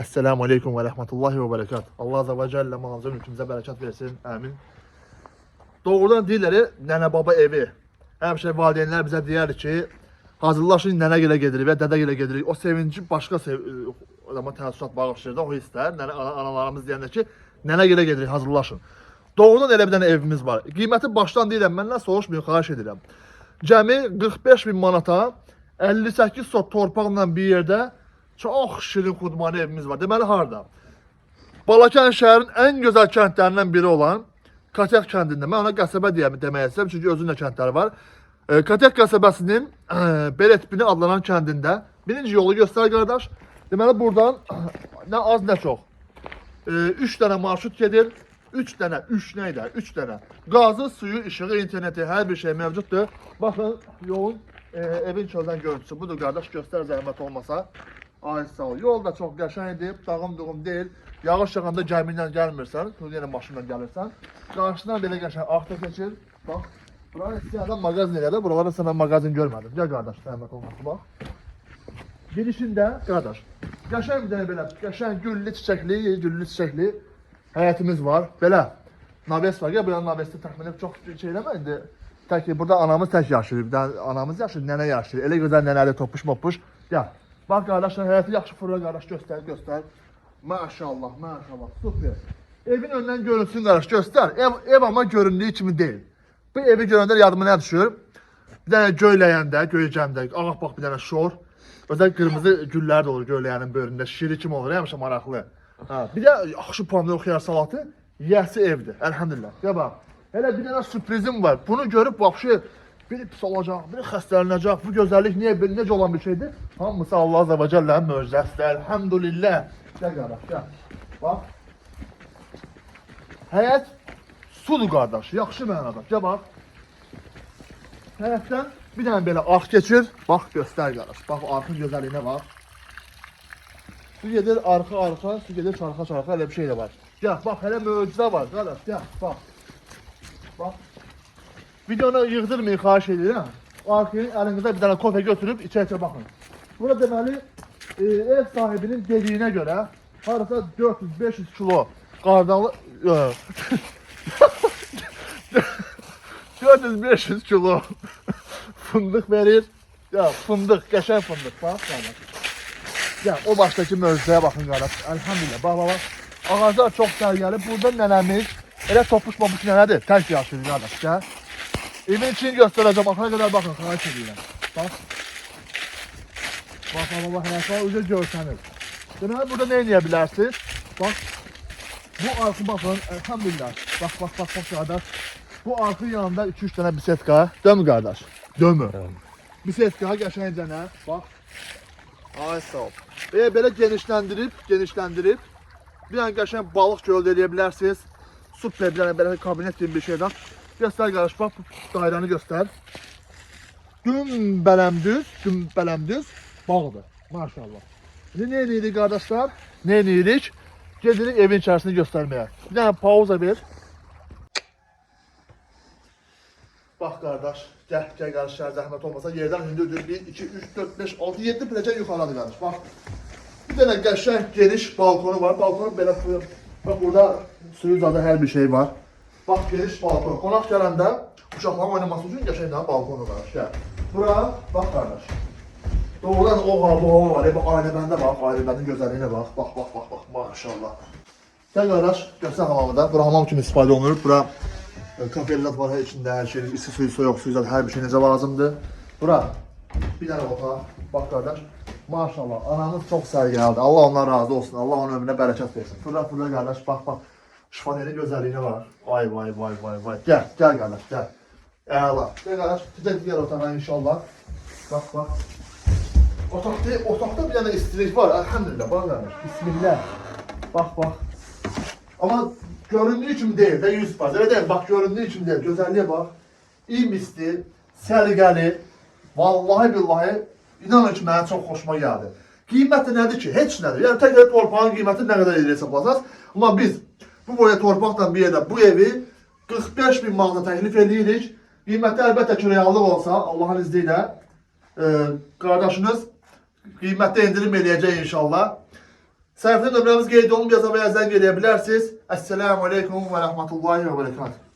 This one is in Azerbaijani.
Esselamu Aleyküm ve Rahmetullahi ve Berekat. Allah Azze ve Celle malımıza mülkümüze bereket versin. Amin. Doğrudan deyirləri nənə baba evi. Həmişə valideynlər bizə deyər ki, hazırlaşın nənə gilə gedirik və dədə gilə gedirik. O sevinci başqa zaman təəssürat bağışlayır da o hisslər. Analarımız deyəndə ki, nənə gilə gedirik, hazırlaşın. Doğrudan elə bir dənə evimiz var. Qiyməti başdan deyirəm, məndən soruşmayın, xahiş edirəm. Cəmi 45 bin manata 58 sot torpaqla bir yerdə çox şirin xudmani evimiz var. Deməli harda? Balakən şəhərin ən gözəl kəndlərindən biri olan Katyak kəndində. Mən ona qəsəbə demək istəyirəm, çünki özünün də kəndləri var. Katyak qəsəbəsinin Beletbini adlanan kəndində birinci yolu göstər qardaş. Deməli buradan nə az nə çox 3 dənə marşrut gedir. 3 dənə qazı, suyu, işığı, interneti, hər bir şey mövcuddur. Baxın, yolun evin çöldən görüntüsü budur qardaş, göstər zəhmət olmasa. Ay sağ ol. Yol da çox qəşəngdir, dağım deyil. Yağış yağanda gəmi ilə gəlmirsən, yenə maşınla gəlirsən. Qarşıdan belə qəşəng arxda keçir. Bax, buranın istəyədən mağazin elədir. Buralarda sənə mağazin görmədim. Gəl qardaş, zəhmət olmasa bax. Girişində qardaş, qəşəng bir dənə belə, qəşəng güllü çiçəkli həyətimiz var. Belə naves var. Gəl bu yana navesdə təxminən çox şey eləmə indi. Tək ki burada anamız tək yaşayır. Bir dənə anamız yaşayır, nənə yaşayır. Elə gözəl nənəli topuş. Gəl. Bax qardaşlar, həyəti yaxşı fırla qardaş, göstər. Maşallah, super. Evin öndən görünsün qardaş, göstər. Ev amma göründüyü kimi deyil. Bu evi görəndə yadıma nə düşür? Bir dənə göyləyəndə, göycəmdə, ağappaq bir dənə şor. Özəl qırmızı güllər də olur göyləyənin böyründə, şiri kimi olur, həmişə maraqlı. Bir də yaxşı pomidor xiyar salatı, yiyəsi evdir, əlhamdülillah. Ya bax, hələ bir dənə sürprizim var. Bunu görüb vəbşi biri pis olacaq, biri xəstələnəcək. Bu gözəllik necə olan bir şeydir? Hamısı Allah Azze ve Celle'nin möcüzəsidir. Elhamdülillah. Gəl qardaş, gəl. Bax. Həyət sudur qardaş, yaxşı mənada. Gəl bax. Həyətdən bir dənə belə arx keçir. Bax, göstər qardaş. Bax, arxın gözəlliyinə bax. Su gedir arxa, su gedir çarxa, elə bir şey də var. Gəl, bax, hələ möcüzə var qardaş. Gəl, bax. Bax. Videonu yığdırmayın, xahiş edirəm. Arxaya əlinizdə bir dənə kofe götürüb içə baxın. Burada deməli ev sahibinin dediyinə görə harasa 400-500 kilo qardalı 400-500 kilo fındıq verir. Ya fındıq, qəşəng fındıq. Bax qardaş. Ya o başdakı möcüzəyə baxın qardaş. Elhamdülillah. Bax. Ağaclar çox sərgəli. Burada nənəmiz elə topuş nənədir. Tək yaşayır qardaş. Gəl. Evin içini göstərəcəm. Axına qədər baxın, xahiş edirəm. Bax. Bax, həyətlər özü görsənir. Deməli, burada nə edə bilərsiniz? Bax, bu arxı baxın, elhamdülillah. Bax, qardaş. Bu arxın yanında 2-3 dənə bisetka. Dömü, qardaş? Dömü. Bisetka, qəşəngcənə. Bax. Ay, sağ ol. Belə genişləndirib, bir dənə qəşəng balıq göldə eləyə bilərsiniz. Super, bir dənə belə kabinet gibi bir şeydən. Göstər, qardaş, bax, dairəni göstər. Dümbələmdüz. Bağdır, maşallah. Şimdi ne edirik qardaşlar? Ne edirik? Gedirik evin içərisini göstərməyə. Bir dənə pauza ver. Bax qardaş, gəl qardaşlar, zəhmət olmasa yerdən hündürdür. 1, 2, 3, 4, 5, 6, 7 pilləcən yuxarıdır qardaş. Bax. Bir dənə qəşəng geniş balkonu var. Balkonu belə koyuyor. Bax burada suyu zadı hər bir şey var. Bax geniş balkon. Qonaq gələndə uşaqların oynaması üçün qəşəng dənə balkonu var. Gəl. Bura, bax qardaş. Doğrudan o hava var. Bax ailəbəndə bax, ailəbənin gözəlliyinə bax. Bax, maşallah. Gəl qardaş, göstər hamamı da. Bura hamam kimi istifadə olunur. Bura kafellər var hər içində, hər şey, isti suyu, soyuq suyu, hər bir şey necə lazımdır. Bura bir dənə otaq. Bax qardaş, maşallah. Anamız çox sərgəlidir. Allah ondan razı olsun. Allah onun ömrünə bərəkət versin. Fırla qardaş, bax. Şifanenin gözəlliyinə var. Vay. Gəl qardaş, gəl. Əla. Gəl qardaş, digər otağa inşallah. Bax. Otaqda bir dənə istilik var, elhamdülillah, bax qardaş, bismillah. Bax. Amma göründüyü kimi deyil, də 100%. Elə deyil, bax, göründüyü kimi deyil, gözəlliyə bax. İyimlistir, sərgəli, vallahi billahi, inanın ki, mənə çox xoşuma gəldi. Qiyməti nədir ki? Heç nədir. Yəni, tək torpağın qiyməti nə qədər edir hesablasaz. Amma biz bu boya torpaqla bir yerdə bu evi 45 bin manata təklif edirik. Qiyməti əlbəttə ki, reallıq olsa, Allahın izni ilə qardaşınız qiymətdə indirim eləyəcək inşallah. Səhifə nömrəmiz qeyd olunmayacaq və ya zəng eləyə bilərsiniz. Əssəlamu aleykum və rəhmətullahi və bərəkatuhu.